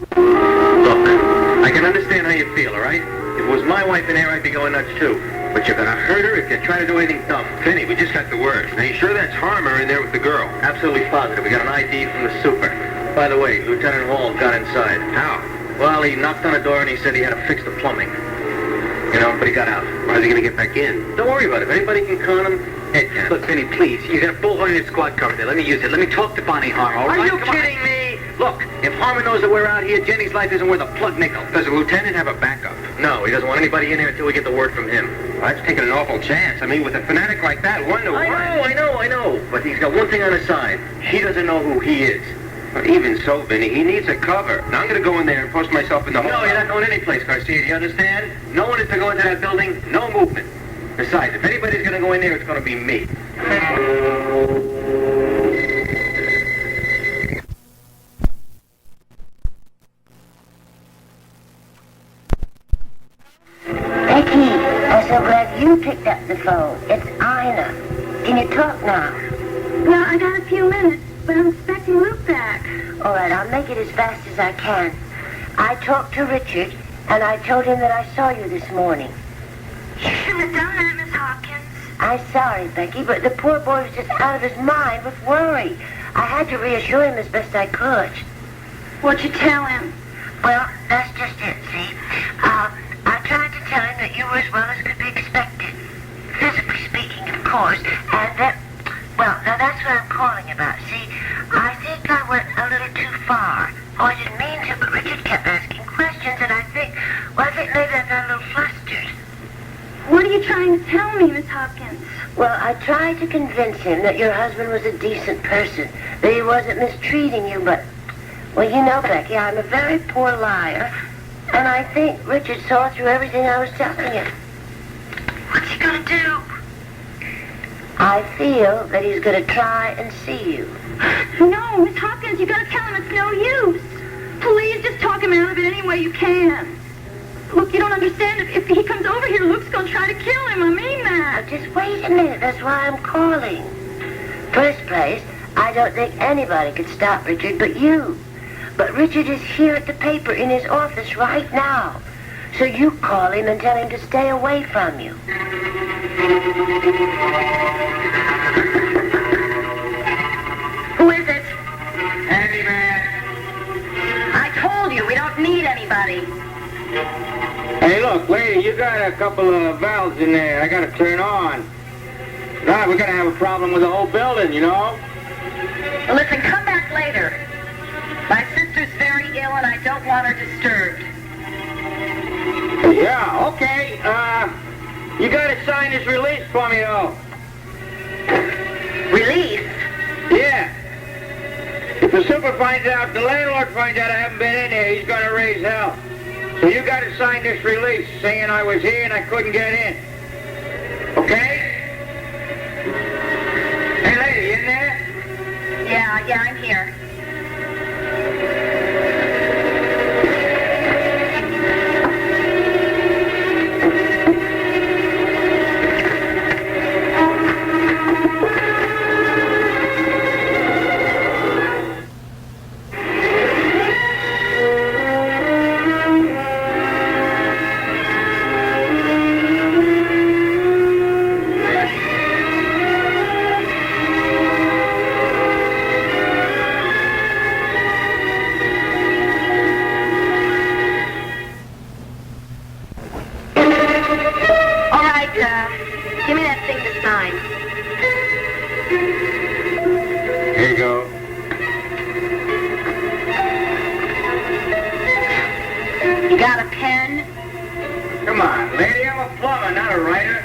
Look, I can understand how you feel, all right? If it was my wife in there, I'd be going nuts too. But you're gonna hurt her if you try to do anything dumb. Vinnie, we just got the word. Are you sure that's Harmer in there with the girl? Absolutely positive. We got an ID from the super. By the way, Lieutenant Hall got inside. How? Well, he knocked on a door and he said he had to fix the plumbing. You know, but he got out. How's he gonna get back in? Don't worry about it. If anybody can con him, Ed can. Look, Vinnie, please. You got a full 100 squad covered there. Let me use it. Let me talk to Bonnie Harmer, all right? Are you kidding me? Look, if Harmer knows that we're out here, Jenny's life isn't worth a plug nickel. Does the lieutenant have a backup? No, he doesn't want anybody in here until we get the word from him. Well, that's taking an awful chance. I mean, with a fanatic like that, 1 to 1. I know. But he's got one thing on his side. He doesn't know who he is. But even so, Vinnie, he needs a cover. Now I'm going to go in there and post myself in the hole. No, you're not going any place, Garcia. Do you understand? No one is to go into that building. No movement. Besides, if anybody's going to go in there, it's going to be me. Becky, I'm so glad you picked up the phone. It's Ina. Can you talk now? Well, I got a few minutes, but I'm expecting Luke back. All right, I'll make it as fast as I can. I talked to Richard, and I told him that I saw you this morning. You shouldn't have done that, Miss Hopkins. I'm sorry, Becky, but the poor boy was just out of his mind with worry. I had to reassure him as best I could. What'd you tell him? Well, that's just it, see? I tried to tell him that you were as well as could be expected. Physically speaking, of course, and that... Well, now that's what I'm calling about, see? I think I went a little too far. Oh, I didn't mean to, but Richard kept asking questions, and I think maybe I got a little flustered. What are you trying to tell me, Miss Hopkins? Well, I tried to convince him that your husband was a decent person, that he wasn't mistreating you, but... Well, you know, Becky, I'm a very poor liar, and I think Richard saw through everything I was telling him. What's he gonna do? I feel that he's going to try and see you. No, Miss Hopkins, you gotta tell him it's no use. Please just talk him out of it any way you can. Look, you don't understand. If he comes over here, Luke's gonna try to kill him. I mean that. Now, just wait a minute. That's why I'm calling. First place, I don't think anybody could stop Richard but you. But Richard is here at the paper in his office right now. So you call him and tell him to stay away from you. Who is it? Handyman. I told you, we don't need anybody. Hey, look, lady, you got a couple of valves in there I gotta turn on. God, we're gonna have a problem with the whole building, you know? Well, listen, come back later. My sister's very ill and I don't want her disturbed. Yeah, okay. You gotta sign this release for me, though. Release? Yeah. If the super finds out, the landlord finds out I haven't been in there, he's gonna raise hell. So you gotta sign this release saying I was here and I couldn't get in. Okay? Hey, lady, you in there? Yeah, I'm here. Give me that thing to sign. Here you go. You got a pen? Come on, lady, I'm a plumber, not a writer.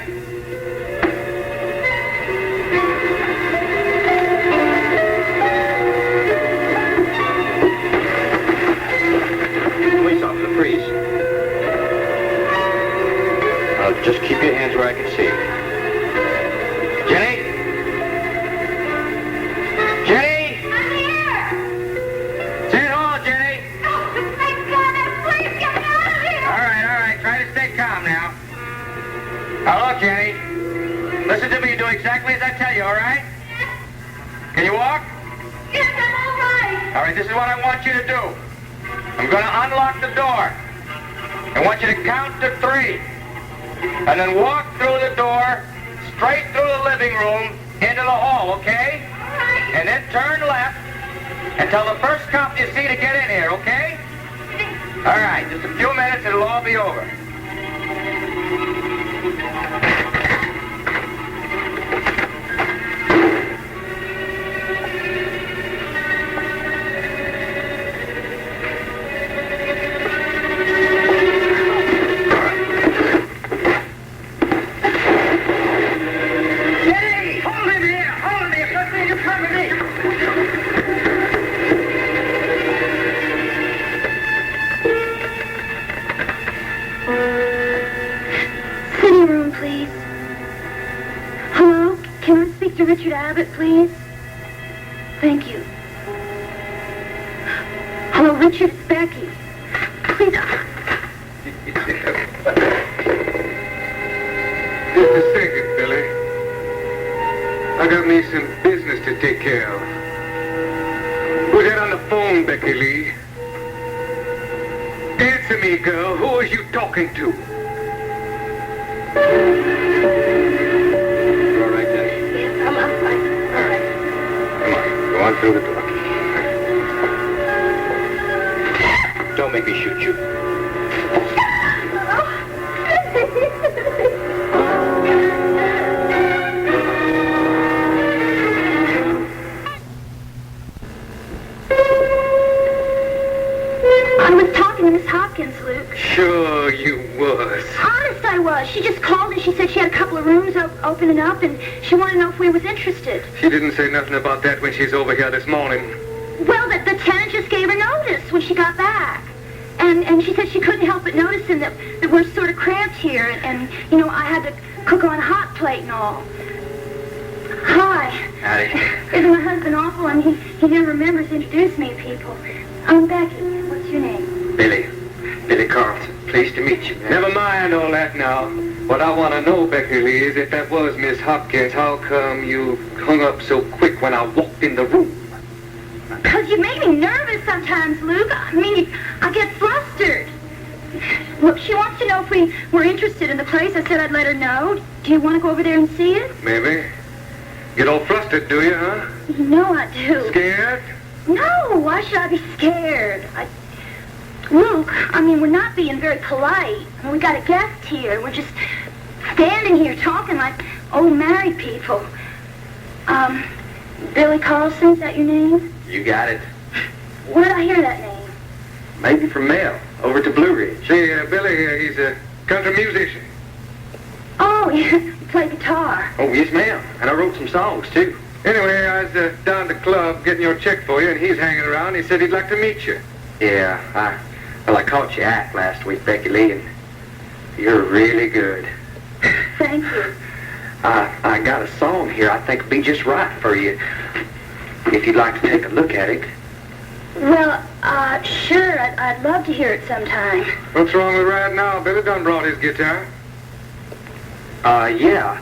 Police officer, freeze. Just keep your hands where I can see you. Jenny? Jenny? I'm here! Say it all, Jenny. Oh, thank God, please get me out of here! All right, try to stay calm now. Now look, Jenny. Listen to me, you do exactly as I tell you, all right? Can you walk? Yes, I'm all right. All right, this is what I want you to do. I'm going to unlock the door. I want you to count to 3. And then walk through the door, straight through the living room, into the hall, okay? And then turn left and tell the first cop you see to get in here, okay? All right, just a few minutes, it'll all be over. Richard Abbott, please. Thank you. Hello, Richard, it's Becky. Please. Just a second, Billy. I got me some business to take care of. Who's that on the phone, Becky Lee? Answer me, girl. Who are you talking to? On through the door. Don't make me shoot you. I was talking to Miss Hopkins, Luke. Sure you was. Honest, I was. She just called and she said she had a couple of rooms opening up and she wanted to know if we was interested. She didn't say nothing about that when she's over here this morning. Well, the tenant just gave her notice when she got back. And she said she couldn't help but noticing that we're sort of cramped here and, you know, I had to cook on a hot plate and all. Hi. Howdy. Isn't my husband awful? I mean, he never remembers to introduce me to people. I'm Becky. What's your name? Billy Carlson. Pleased to meet you, man. Never mind all that now. What I want to know, Becky Lee, is if that was Miss Hopkins, how come you hung up so quick when I walked in the room? Because you make me nervous sometimes, Luke. I mean, I get flustered. Look, she wants to know if we were interested in the place. I said I'd let her know. Do you want to go over there and see it? Maybe. Get all flustered, do you, huh? You know I do. Scared? No, why should I be scared? Luke, I mean, we're not being very polite. I mean, we got a guest here. We're just standing here talking like old married people. Billy Carlson, is that your name? You got it. Where did I hear that name? Maybe from Mel, over to Blue Ridge. See, Billy here, he's a country musician. Oh, you play guitar. Oh, yes, ma'am. And I wrote some songs, too. Anyway, I was down at the club getting your check for you, and he's hanging around. He said he'd like to meet you. Yeah, I caught you act last week, Becky Lee, and you're really good. Thank you. I got a song here I think would be just right for you, if you'd like to take a look at it. Well, sure, I'd love to hear it sometime. What's wrong with right now? Billy done brought his guitar. Yeah.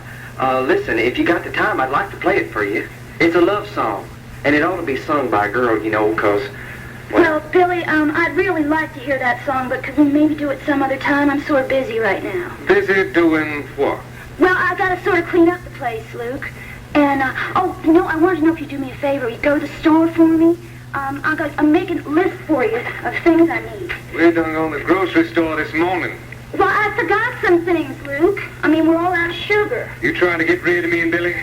Listen, if you got the time, I'd like to play it for you. It's a love song, and it ought to be sung by a girl, you know, because... Well, Billy, I'd really like to hear that song, but could we maybe do it some other time? I'm sort of busy right now. Busy doing what? Well, I got to sort of clean up the place, Luke. And, oh, you know, I wanted to know if you'd do me a favor. You'd go to the store for me. I'm making a list for you of things I need. We done gone to the grocery store this morning. Well, I forgot some things, Luke. I mean, we're all out of sugar. You trying to get rid of me and Billy?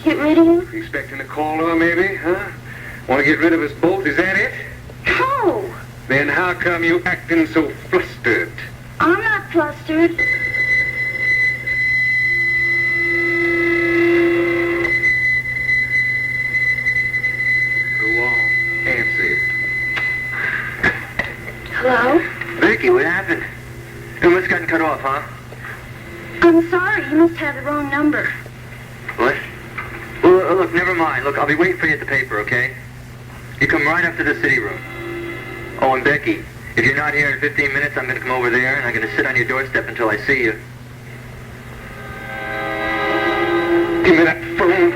Get rid of you? You expecting a caller, maybe, huh? Want to get rid of us both, is that it? No. Then how come you acting so flustered? I'm not flustered. Go on, answer it. Hello? Vicky, what happened? It must have gotten cut off, huh? I'm sorry, you must have the wrong number. What? Well, look, never mind. Look, I'll be waiting for you at the paper, okay? You come right up to the city room. Oh, and Becky, if you're not here in 15 minutes, I'm going to come over there, and I'm going to sit on your doorstep until I see you. Give me that phone.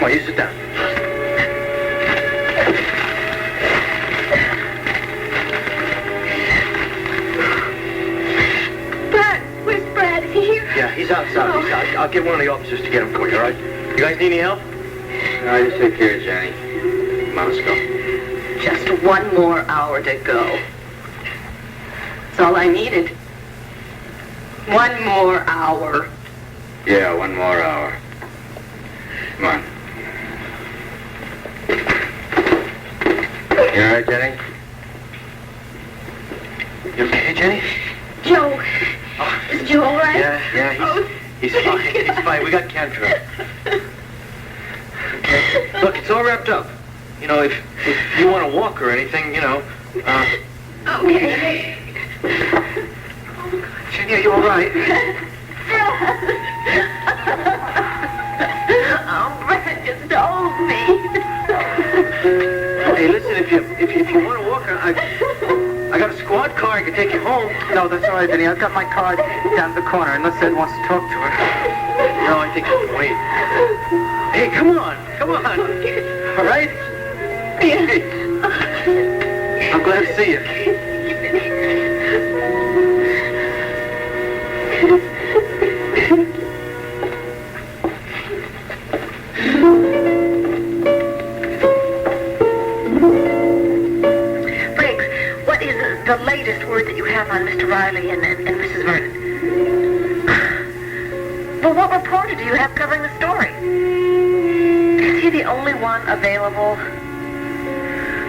on, you sit down. Where's Brad? Is he here? Yeah, he's outside. Oh. He's out. I'll get one of the officers to get him for you, all right? You guys need any help? No, just take care of Jenny. Come on, let's go. Just one more hour to go. That's all I needed. One more hour. Yeah, one more hour. Come on. You all right, Jenny? You okay, Jenny? Joe. Is Joe all right? Yeah, he's fine. He's fine. We got Katherine. Okay. Look, it's all wrapped up. You know, if you want to walk or anything, you know. Okay. Jenny, are you all right? Oh, Brad just told me. Hey, listen, if you want to walk, I got a squad car. I can take you home. No, that's all right, Vinnie. I've got my car down the corner, unless Ed wants to talk to her. No, I think you can wait. Hey, come on. All right? Hey. I'm glad to see you. Briggs, what is the latest word that you have on Mr. Riley and Mrs. Vernon? Well, what reporter do you have covering the story? Is he the only one available?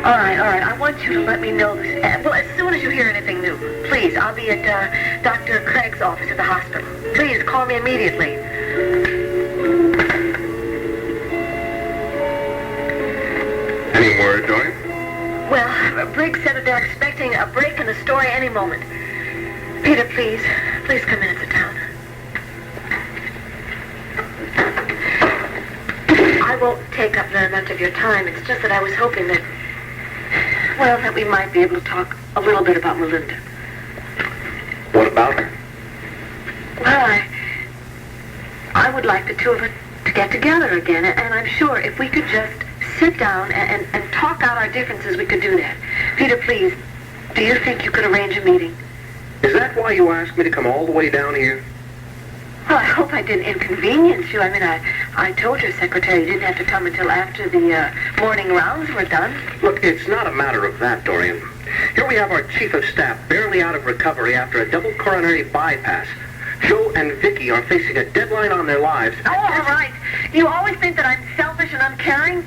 All right. I want you to let me know this. Well, as soon as you hear anything new, please. I'll be at Dr. Craig's office at the hospital. Please call me immediately. Any word, Dorian? Well, Briggs said that they're expecting a break in the story any moment. Peter, please come in and sit down. I won't take up very much of your time. It's just that I was hoping that we might be able to talk a little bit about Melinda. What about her? Well, I would like the two of us to get together again, and I'm sure if we could just sit down and talk out our differences, we could do that. Peter, please, do you think you could arrange a meeting? Is that why you asked me to come all the way down here? Well, I hope I didn't inconvenience you. I mean, I told your secretary you didn't have to come until after the morning rounds were done. Look, it's not a matter of that, Dorian. Here we have our chief of staff barely out of recovery after a double coronary bypass. Joe and Viki are facing a deadline on their lives. Oh, all right. Do you always think that I'm selfish and uncaring?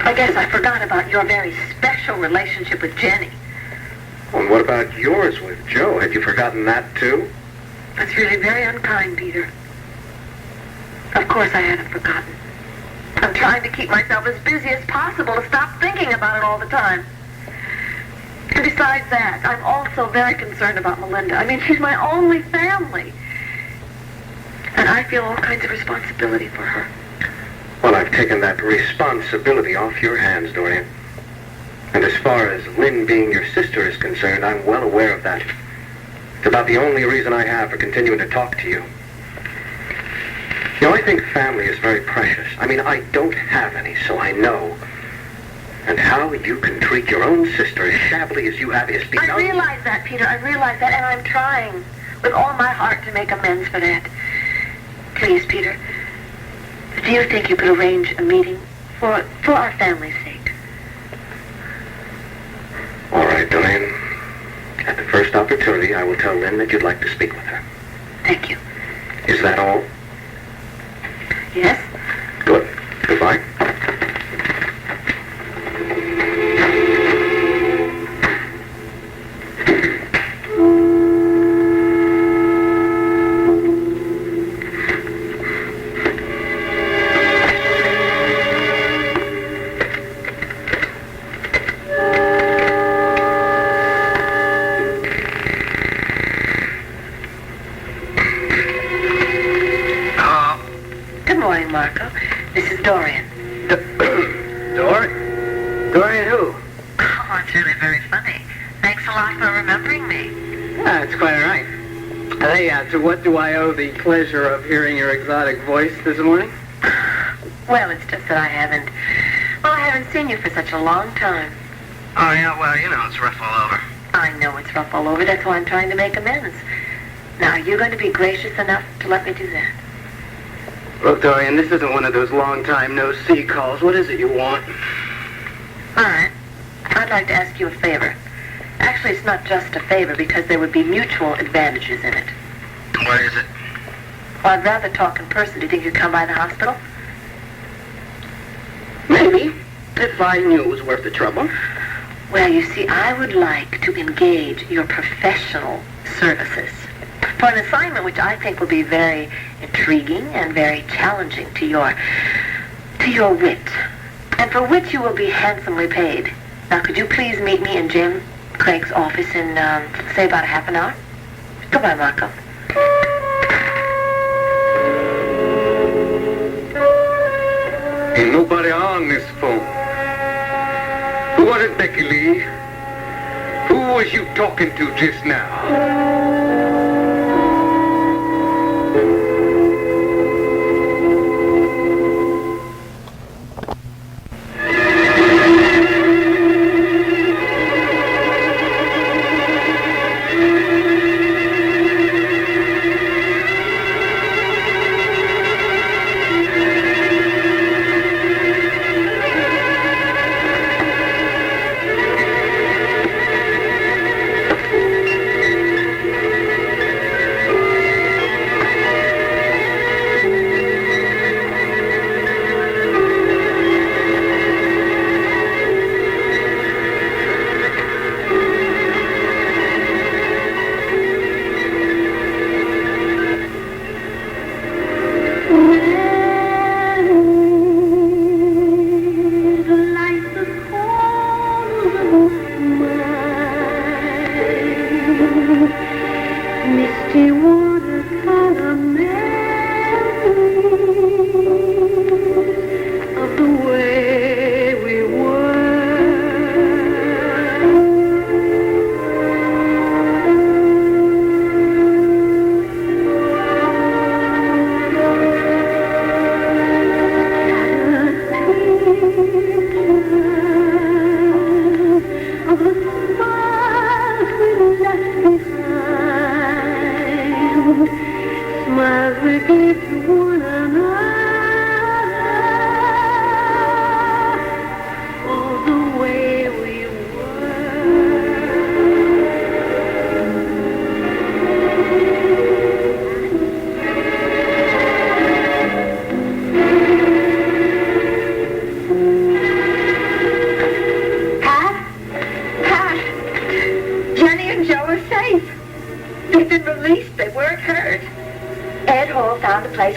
I guess I forgot about your very special relationship with Jenny. Well, and what about yours with Joe? Had you forgotten that, too? That's really very unkind, Peter. Of course I hadn't forgotten. I'm trying to keep myself as busy as possible to stop thinking about it all the time. And besides that, I'm also very concerned about Melinda. I mean, she's my only family. And I feel all kinds of responsibility for her. Well, I've taken that responsibility off your hands, Dorian. And as far as Lynn being your sister is concerned, I'm well aware of that. It's about the only reason I have for continuing to talk to you. You know, I think family is very precious. I mean, I don't have any, so I know. And how you can treat your own sister as shabbily as you have is beyond... I realize that, Peter. I realize that, and I'm trying with all my heart to make amends for that. Please, Peter, do you think you could arrange a meeting for our family's sake? All right, Dorian. At the first opportunity, I will tell Lynn that you'd like to speak with her. Thank you. Is that all? Yes? Good. Goodbye. Dorian. Dorian who? Oh, it's really very funny. Thanks a lot for remembering me. That's quite all right. Hey, to what do I owe the pleasure of hearing your exotic voice this morning? Well, it's just that I haven't seen you for such a long time. Oh, yeah, well, you know, it's rough all over. I know it's rough all over. That's why I'm trying to make amends. Now, are you going to be gracious enough to let me do that? Look, Dorian, this isn't one of those long-time no-see calls. What is it you want? All right. I'd like to ask you a favor. Actually, it's not just a favor because there would be mutual advantages in it. What is it? Well, I'd rather talk in person. Do you think you'd come by the hospital? Maybe. If I knew it was worth the trouble. Well, you see, I would like to engage your professional services for an assignment which I think will be very intriguing and very challenging to your wit, and for which you will be handsomely paid. Now, could you please meet me in Jim Craig's office in, say, about a half an hour? Goodbye, Marco. Ain't nobody on this phone. Who was it, Becky Lee? Who was you talking to just now?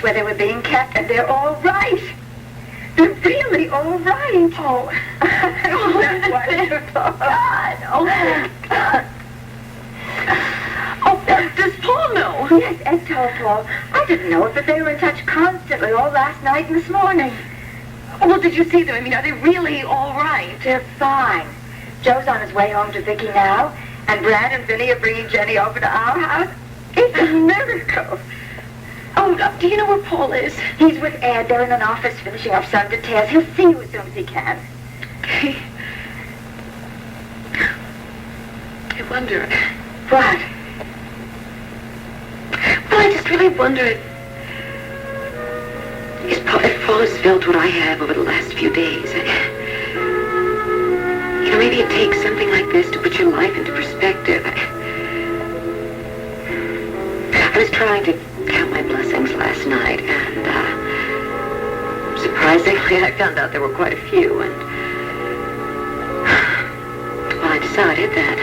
Where they were being kept, and they're all right. They're really all right. Oh, that's wonderful. God. Oh, God. Oh, does Paul know? Yes, Ed told Paul. I didn't know it, but they were in touch constantly all last night and this morning. Oh, well, did you see them? I mean, are they really all right? They're fine. Joe's on his way home to Viki now, and Brad and Vinnie are bringing Jenny over to our house. It's a miracle. Oh, do you know where Paul is? He's with Ed. They're in an office finishing up some details. He'll see you as soon as he can. Okay. I wonder... What? Well, I just really wonder if Paul has felt what I have over the last few days. You know, maybe it takes something like this to put your life into perspective. I was trying to count my blessings last night, and surprisingly, I found out there were quite a few, and well, I decided that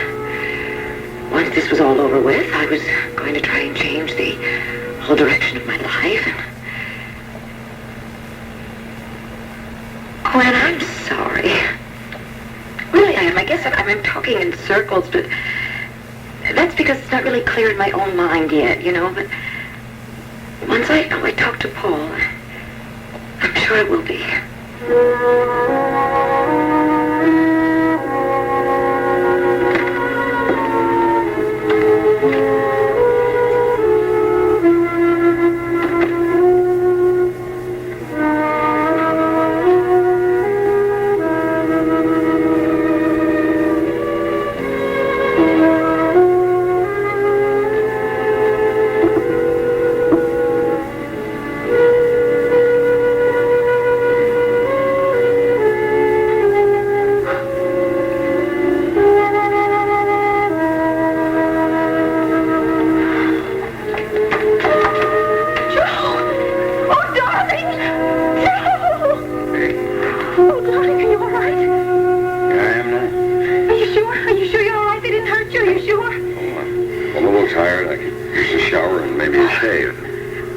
once this was all over with, I was going to try and change the whole direction of my life. Oh, and I'm sorry. Really, I am. I guess I'm talking in circles, but that's because it's not really clear in my own mind yet, you know, but once I talk to Paul, I'm sure it will be.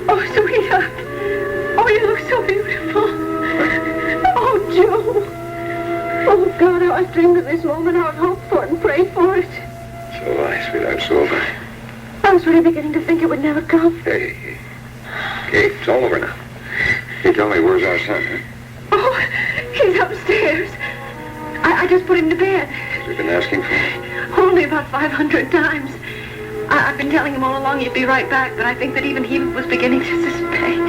Oh, sweetheart. Oh, you look so beautiful. Oh, Joe. Oh, God, how I've dreamed of this moment, how I've hoped for it and prayed for it. So have I, sweetheart, so have I. I was really beginning to think it would never come. Hey, it's all over now. Hey, tell me, where's our son, huh? Oh, he's upstairs. I just put him to bed. We've been asking for him. Only about 500 times. I've been telling him all along he'd be right back, but I think that even he was beginning to suspect.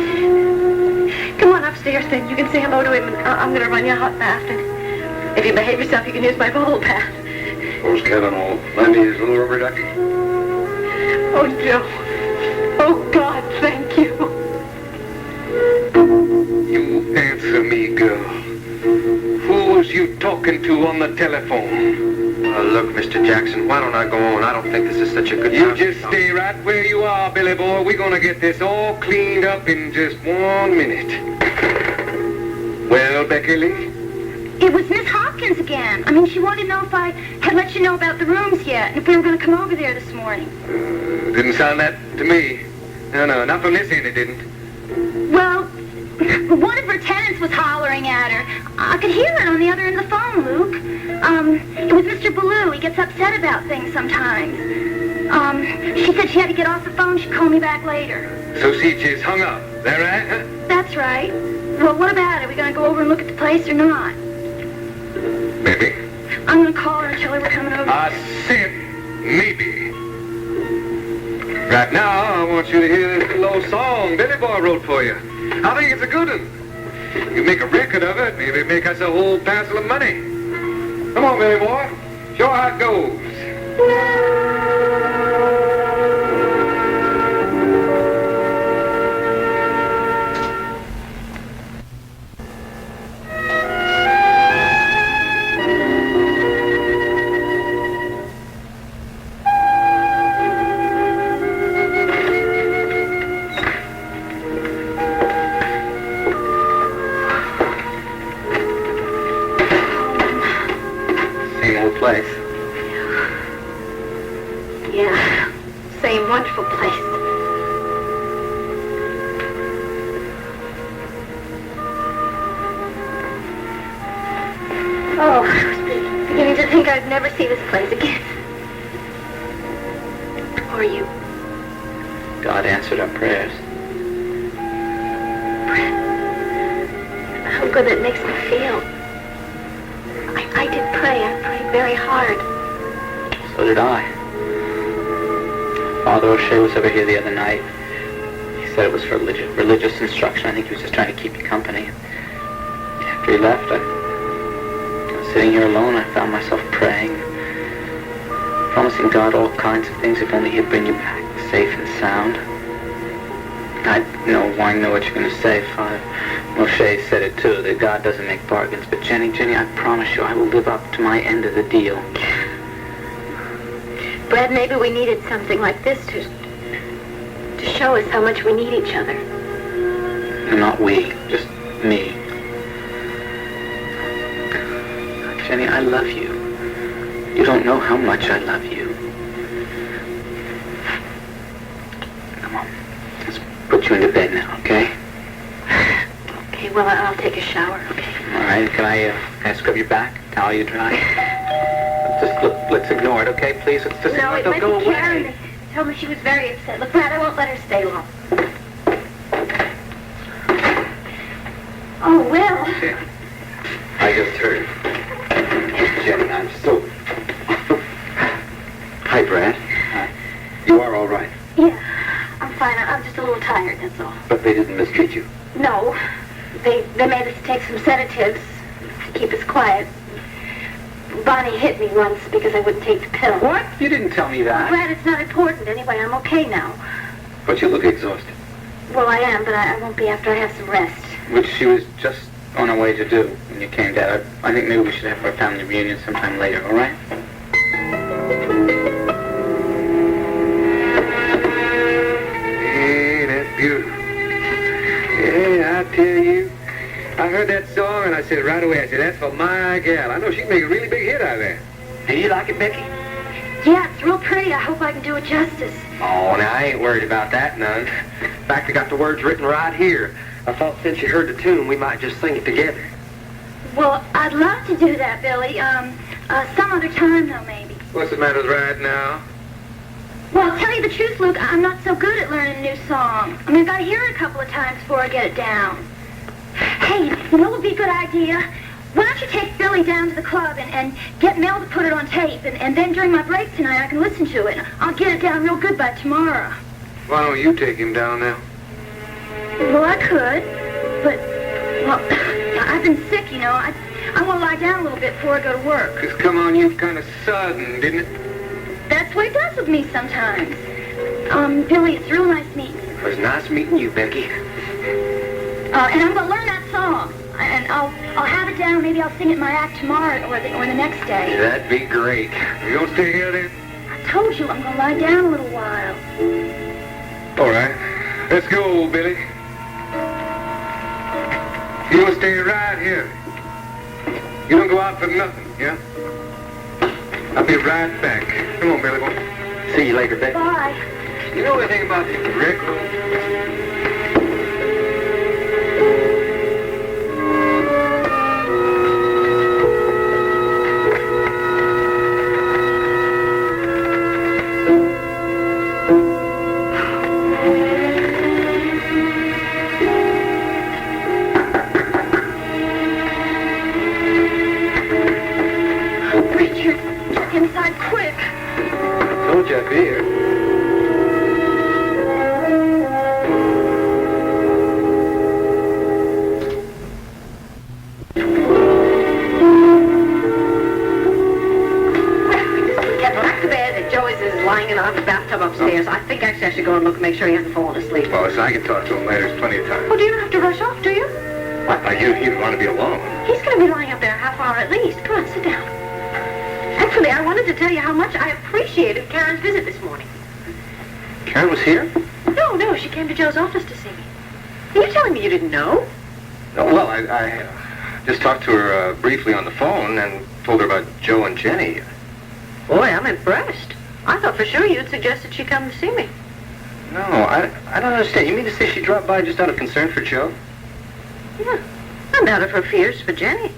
Come on upstairs, then. You can say hello to him, and I'm going to run you a hot bath. And if you behave yourself, you can use my bubble bath. Suppose Kevin will lend me his little rubber ducky. Oh, Joe. Oh, God, thank you. You answer me, girl. Who was you talking to on the telephone? Look, Mr. Jackson, why don't I go on? I don't think this is such a good time. You just stay right where you are, Billy boy. We're gonna get this all cleaned up in just 1 minute. Well, Becky Lee? It was Miss Hopkins again. I mean, she wanted to know if I had let you know about the rooms yet, and if we were going to come over there this morning. Didn't sound that to me. No, not from this end, it didn't. Well, one of her tenants was hollering at her. I could hear it on the other end of the phone, Luke. It was Mr. Ballou. He gets upset about things sometimes. She said she had to get off the phone. She'd call me back later. So she just hung up. Is that right, huh? That's right. Well, what about it? Are we going to go over and look at the place or not? Maybe. I'm going to call her and tell her we're coming over. I said maybe. Right now, I want you to hear this little old song Billy Boy wrote for you. I think it's a good one. You make a record of it, maybe make us a whole parcel of money. Come on, Billy Boy. Show how it goes. Place. Yeah, same wonderful place. Oh, I was beginning to think I'd never see this place again. Or you. God answered our prayers. How good it makes me feel. I did pray. I prayed very hard. So did I. Father O'Shea was over here the other night. He said it was for religious instruction. I think he was just trying to keep you company. After he left, I was sitting here alone. I found myself praying, promising God all kinds of things if only he'd bring you back safe and sound. I know what you're going to say, Father. O'Shea said it too, that God doesn't make bargains. But Jenny, I promise you I will live up to my end of the deal. Brad, maybe we needed something like this to show us how much we need each other. No, not we, just me. Jenny, I love you. You don't know how much I love you. Come on, let's put you into bed now, okay? Okay, well, I'll take a shower, okay? All right, can I scrub your back, towel you dry? Let's ignore it, okay, please? Let's just No, it don't might go be away. Karen. They told me she was very upset. Look, Brad, I won't let her stay long. Oh, well. Yeah. I just heard. Jenny, I'm so... Hi, Brad. You are all right. Yeah, I'm fine. I'm just a little tired, that's all. But they didn't mistreat you. No, they made us take some sedatives to keep us quiet. Bonnie hit me once because I wouldn't take the pill. What? You didn't tell me that. Brad, it's not important. Anyway, I'm okay now. But you look exhausted. Well, I am, but I won't be after I have some rest. Which she was just on her way to do when you came down. I think maybe we should have our family reunion sometime later, all right? Hey, that's beautiful. Yeah, I tell you. I heard that song and I said right away, that's for my gal. I know she'd make a really big hit out of there. Hey, you like it, Becky? Yeah, it's real pretty. I hope I can do it justice. Oh, now, I ain't worried about that none. In fact, I got the words written right here. I thought since you heard the tune, we might just sing it together. Well, I'd love to do that, Billy. Some other time, though, maybe. What's the matter right now? Well, I'll tell you the truth, Luke, I'm not so good at learning a new song. I mean, I've got to hear it a couple of times before I get it down. Hey, you know what would be a good idea? Why don't you take Billy down to the club and get Mel to put it on tape, and then during my break tonight I can listen to it. I'll get it down real good by tomorrow. Why don't you take him down now? Well, I could, but, well, I've been sick, you know. I want to lie down a little bit before I go to work. Just come on, you kind of sudden, didn't it? That's what it does with me sometimes. Billy, it's real nice meeting you. It was nice meeting you, Becky. And I'm going to learn that song. And I'll have it down. Maybe I'll sing it in my act tomorrow or the next day. That'd be great. You gonna stay here then? I told you I'm going to lie down a little while. All right. Let's go, Billy. You gonna stay right here. You don't go out for nothing, yeah? I'll be right back. Come on, Billy boy. See you later, Becky. Bye. You know anything about Rick? Told you I'd be here. Lying in the bathtub upstairs. I think actually I should go and look, make sure he hasn't fallen asleep. Well, listen, I can talk to him later. There's plenty of time. Oh, do you not have to rush off, do you? What? You'd want to be alone. He's going to be lying up there a half hour at least. Come on, sit down. Actually, I wanted to tell you how much I appreciated Karen's visit this morning. Karen was here? No, she came to Joe's office to see me. Are you telling me you didn't know? No, well, I just talked to her briefly on the phone and told her about Joe and Jenny. Boy, I'm impressed. I thought for sure you'd suggested she come to see me. No, I don't understand. You mean to say she dropped by just out of concern for Joe? Yeah, and out of her fears for Jenny.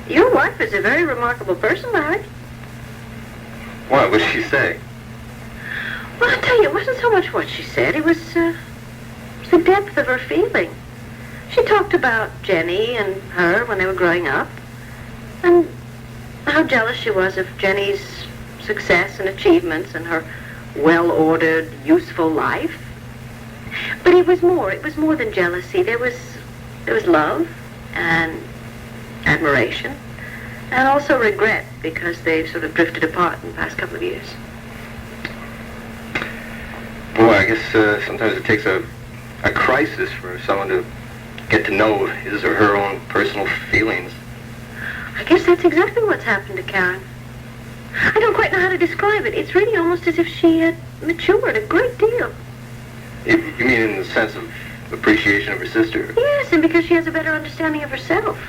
Your wife is a very remarkable person, Larry. What did she say? Well, I'll tell you, it wasn't so much what she said. It was the depth of her feeling. She talked about Jenny and her when they were growing up, and how jealous she was of Jenny's success and achievements and her well-ordered, useful life. But it was more than jealousy. There was love and admiration and also regret because they've sort of drifted apart in the past couple of years. Boy, I guess sometimes it takes a crisis for someone to get to know his or her own personal feelings. I guess that's exactly what's happened to Karen. I don't quite know how to describe it. It's really almost as if she had matured a great deal. You mean in the sense of appreciation of her sister? Yes, and because she has a better understanding of herself.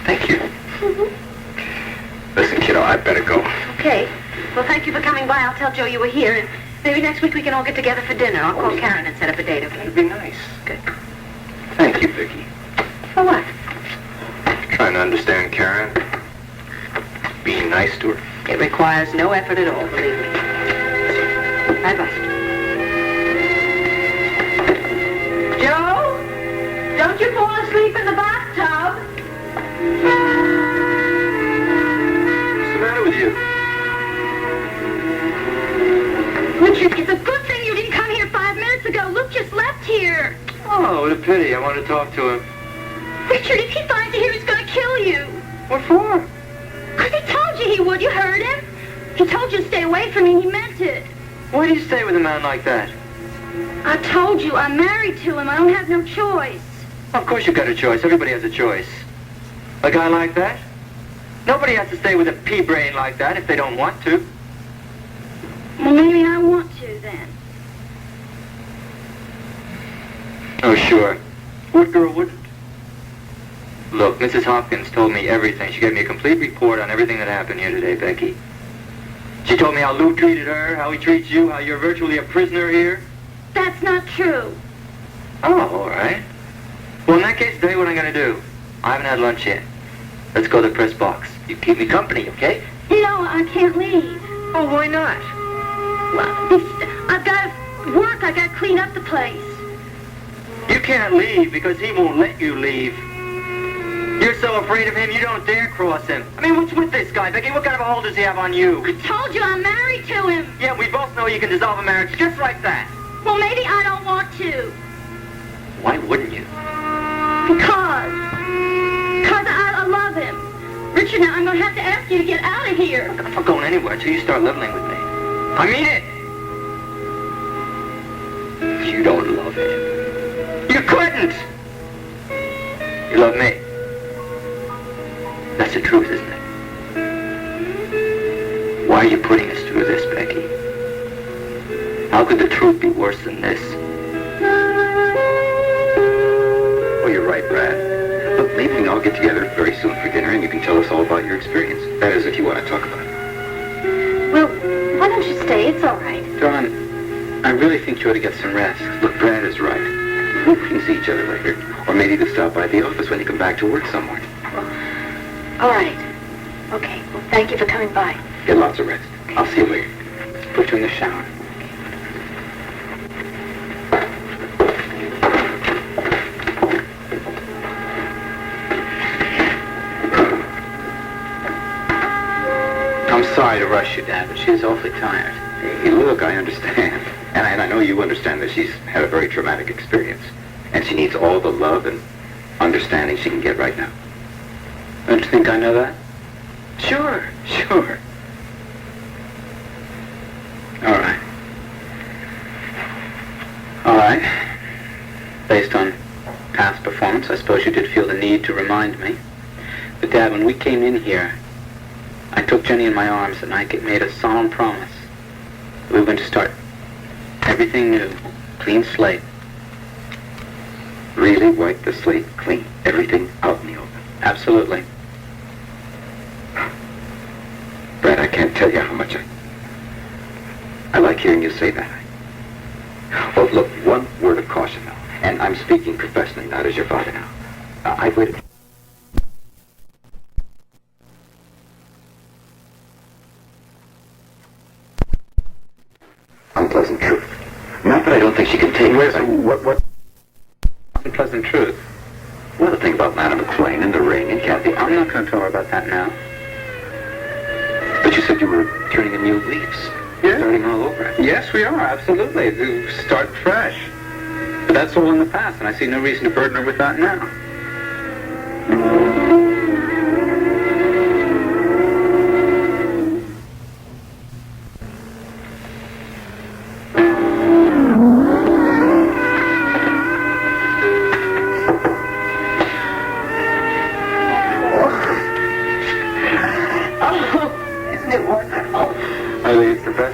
Thank you. Mm-hmm. Listen, kiddo, I'd better go. Okay. Well, thank you for coming by. I'll tell Joe you were here, and maybe next week we can all get together for dinner. I'll call Karen and set up a date, okay? That'd be nice. Good. Thank you, Vicky. For what? Trying to understand Karen. Being nice to her. It requires no effort at all, believe me. Bye-bye. Joe? Don't you fall asleep in the bathtub? What's the matter with you? Richard, it's a good thing you didn't come here 5 minutes ago. Luke just left here. Oh, what a pity. I want to talk to him. Richard, if he finds you here, he's going to kill you. What for? Because he told you he would. You heard him. He told you to stay away from me, and he meant it. Why do you stay with a man like that? I told you, I'm married to him. I don't have no choice. Of course you've got a choice. Everybody has a choice. A guy like that? Nobody has to stay with a pea-brain like that if they don't want to. Well, maybe I want to, then. Oh, sure. What girl wouldn't? Look, Mrs. Hopkins told me everything. She gave me a complete report on everything that happened here today, Becky. She told me how Lou treated her, how he treats you, how you're virtually a prisoner here. That's not true. Oh, all right. Well, in that case, tell you what I'm going to do. I haven't had lunch yet. Let's go to the press box. You keep me company, okay? No, I can't leave. Oh, why not? Well, I've got to work. I got to clean up the place. You can't leave because he won't let you leave. You're so afraid of him, you don't dare cross him. I mean, what's with this guy, Becky? What kind of a hold does he have on you? I told you I'm married to him. Yeah, we both know you can dissolve a marriage just like that. Well, maybe I don't want to. Why wouldn't you? Because I love him. Richard, now I'm going to have to ask you to get out of here. I'm not going anywhere until you start leveling with me. I mean it. You don't love him. You couldn't. You love me. That's the truth, isn't it? Why are you putting us through this, Becky? How could the truth be worse than this? Well, you're right, Brad. Look, maybe we can all get together very soon for dinner and you can tell us all about your experience. That is, if you want to talk about it. Well, why don't you stay? It's all right. Dawn, I really think you ought to get some rest. Look, Brad is right. We can see each other later. Or maybe you can stop by the office when you come back to work somewhere. All right. Okay. Well, thank you for coming by. Get lots of rest. I'll see you later. Put you in the shower. I'm sorry to rush you, Dad, but she's awfully tired. Hey, look, I understand. And I know you understand that she's had a very traumatic experience. And she needs all the love and understanding she can get right now. Don't you think I know that? Sure. All right. Based on past performance, I suppose you did feel the need to remind me. But, Dad, when we came in here, I took Jenny in my arms and I made a solemn promise that we were going to start everything new, clean slate. Really wipe the slate clean. Everything out in the open. Absolutely. Brad, I can't tell you how much I like hearing you say that. Well, look, one word of caution now. And I'm speaking professionally, not as your father now. I've waited... Unpleasant truth. Not that I don't think she can take it. What? Unpleasant truth. Well, the thing about Madame McLean and the ring and Kathy... I'm not going to tell her about that now. But you said you were turning a new leaves. Yeah. Starting all over. Yes, we are, absolutely. To start fresh. But that's all in the past, and I see no reason to burden her with that now.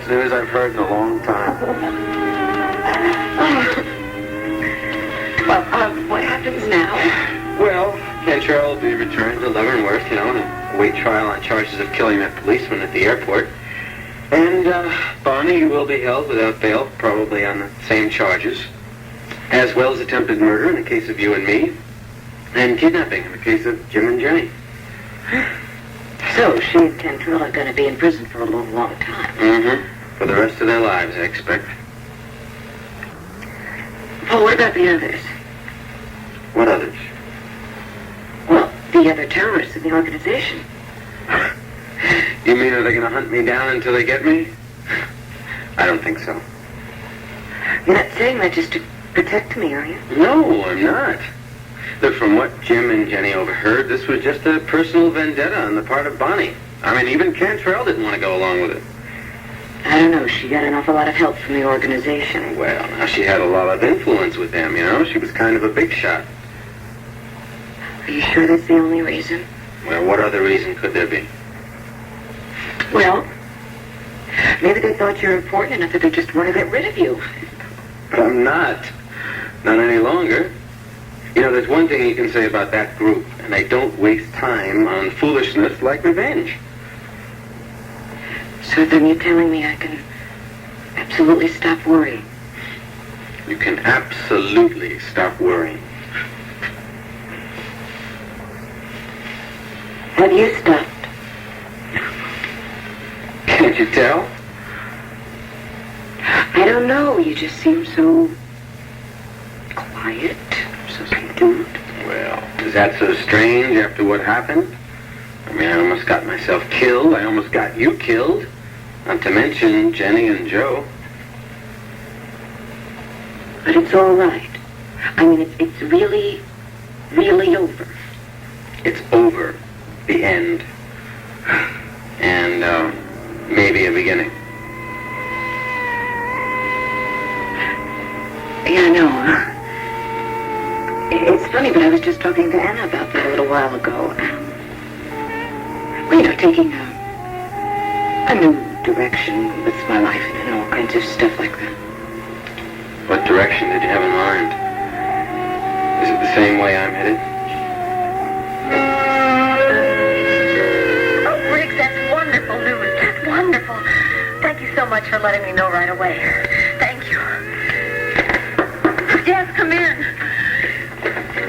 News I've heard in a long time. Well, what happens now? Well, Gerald will be returned to Leavenworth, in a wait trial on charges of killing that policeman at the airport. And Barney will be held without bail, probably on the same charges, as well as attempted murder in the case of you and me, and kidnapping in the case of Jim and Jenny. So she and Kendall are going to be in prison for a long, long time. Mm-hmm. For the rest of their lives, I expect. Well, what about the others? What others? Well, the other terrorists in the organization. You mean are they going to hunt me down until they get me? I don't think so. You're not saying that just to protect me, are you? No, I'm not. Look, from what Jim and Jenny overheard, this was just a personal vendetta on the part of Bonnie. I mean, even Cantrell didn't want to go along with it. I don't know. She got an awful lot of help from the organization. Well, now she had a lot of influence with them, She was kind of a big shot. Are you sure that's the only reason? Well, what other reason could there be? Well, maybe they thought you're important enough that they just want to get rid of you. But I'm not. Not any longer. You know, there's one thing you can say about that group, and they don't waste time on foolishness like revenge. So then you're telling me I can absolutely stop worrying? You can absolutely stop worrying. Have you stopped? Can't you tell? I don't know. You just seem so quiet, so subdued. Well, is that so strange after what happened? I mean, I almost got myself killed. I almost got you killed. Not to mention Jenny and Joe. But it's all right. I mean, it's really, really over. It's over. The end. And, maybe a beginning. Yeah, I know. It's funny, but I was just talking to Anna about that a little while ago. Well, you know, taking a new direction with my life and all kinds of stuff like that. What direction did you have in mind? Is it the same way I'm headed? Oh, Riggs, that's wonderful news. That's wonderful. Thank you so much for letting me know right away. Thank you. Yes, come in.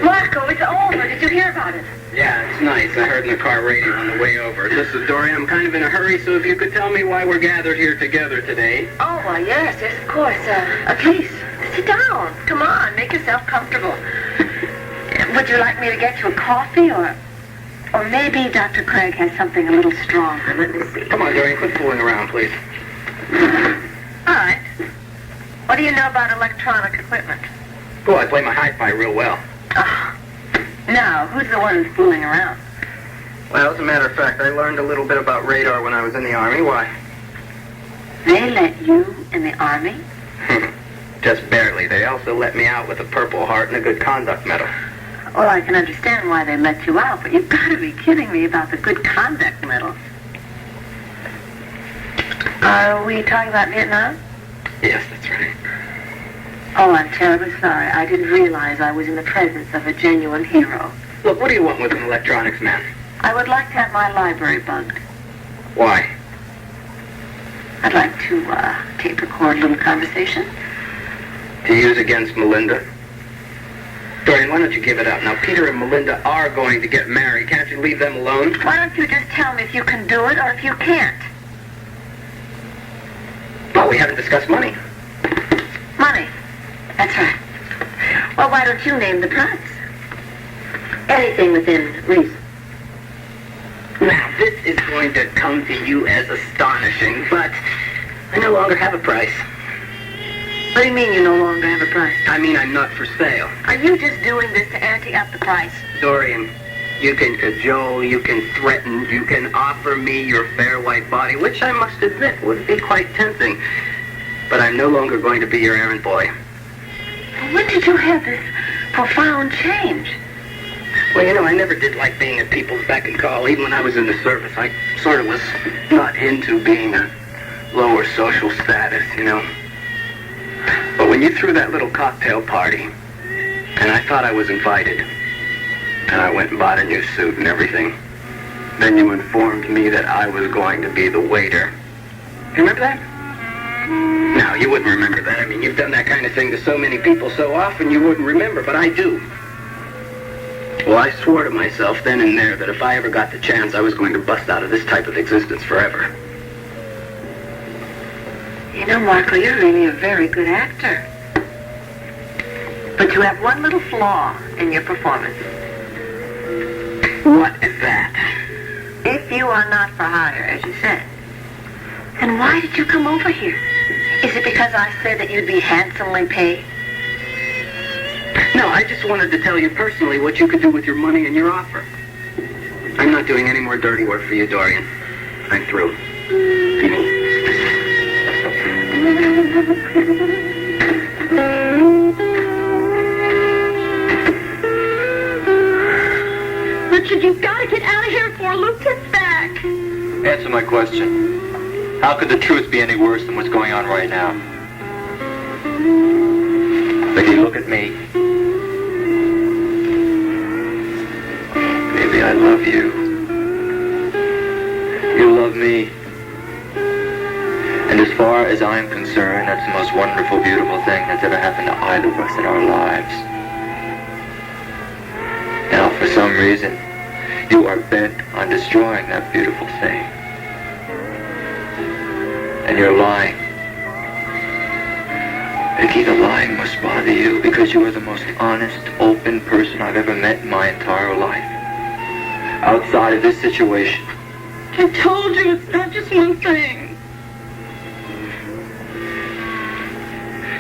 Marco, it's over. Did you hear about it? Yeah, it's nice. I heard in the car radio on the way over. This is Dorian. I'm kind of in a hurry, so if you could tell me why we're gathered here together today. Oh, yes, of course. Please, sit down. Come on, make yourself comfortable. Would you like me to get you a coffee, or maybe Dr. Craig has something a little stronger? Let me see. Come on, Dorian, quit fooling around, please. All right. What do you know about electronic equipment? Oh, I play my hi-fi real well. Now, who's the one who's fooling around? Well, as a matter of fact, I learned a little bit about radar when I was in the Army. Why? They let you in the Army? Just barely. They also let me out with a Purple Heart and a Good Conduct Medal. Well, I can understand why they let you out, but you've got to be kidding me about the Good Conduct Medal. Are we talking about Vietnam? Yes, that's right. Oh, I'm terribly sorry. I didn't realize I was in the presence of a genuine hero. Look, what do you want with an electronics man? I would like to have my library bugged. Why? I'd like to tape record a little conversation. To use against Melinda? Dorian, why don't you give it up? Now, Peter and Melinda are going to get married. Can't you leave them alone? Why don't you just tell me if you can do it or if you can't? Well, we haven't discussed money. Money. That's right. Well, why don't you name the price? Anything within reason. Now, this is going to come to you as astonishing, but I no longer have a price. What do you mean you no longer have a price? I mean I'm not for sale. Are you just doing this to ante up the price? Dorian, you can cajole, you can threaten, you can offer me your fair white body, which I must admit would be quite tempting. But I'm no longer going to be your errand boy. When did you have this profound change? Well, you know, I never did like being at people's beck and call. Even when I was in the service, I sort of was not into being a lower social status, you know. But when you threw that little cocktail party, and I thought I was invited, and I went and bought a new suit and everything, then you informed me that I was going to be the waiter. You remember that? No, you wouldn't remember that. I mean, you've done that kind of thing to so many people so often you wouldn't remember, but I do. Well, I swore to myself then and there that if I ever got the chance, I was going to bust out of this type of existence forever. You know, Marco, you're really a very good actor. But you have one little flaw in your performance. What is that? If you are not for hire, as you said, then why did you come over here? Is it because I said that you'd be handsomely paid? No, I just wanted to tell you personally what you could do with your money and your offer. I'm not doing any more dirty work for you, Dorian. I'm through. Vinnie. Richard, you've got to get out of here before Luke gets back. Answer my question. How could the truth be any worse than what's going on right now? Vicky, look at me. I love you. You love me. And as far as I'm concerned, that's the most wonderful, beautiful thing that's ever happened to either of us in our lives. Now, for some reason, you are bent on destroying that beautiful thing. And you're lying. Vicky, the lying must bother you because you are the most honest, open person I've ever met in my entire life. Outside of this situation. I told you it's not just one thing.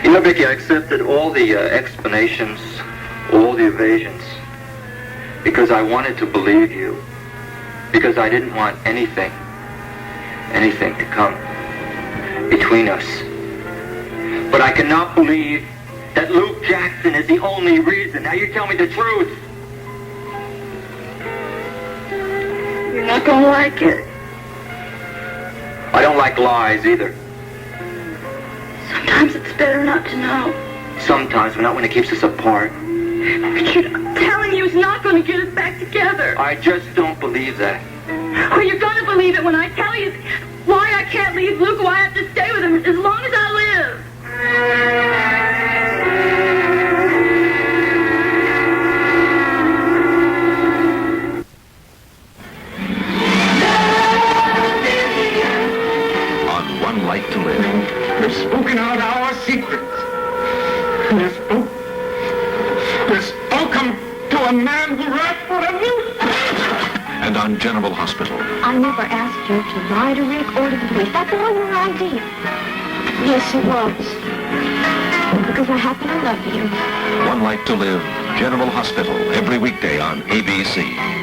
You know, Vicky, I accepted all the explanations, all the evasions, because I wanted to believe you, because I didn't want anything to come between us. But I cannot believe that Luke Jackson is the only reason. Now you tell me the truth. You're not gonna like it. I don't like lies either. Sometimes it's better not to know. Sometimes, but not when it keeps us apart. Richard, I'm telling you, it's not going to get us back together. I just don't believe that. Well, you're going to believe it when I tell you why I can't leave Luke, why I have to stay with him as long as I live. On One Life to Live. We've spoken out our secrets. We've spoken to a man who wrote for you. And on General Hospital. I never asked you to lie to Rick or to the police. That's all your idea. Yes, it was. Because I happen to love you. One Life to Live, General Hospital, every weekday on ABC.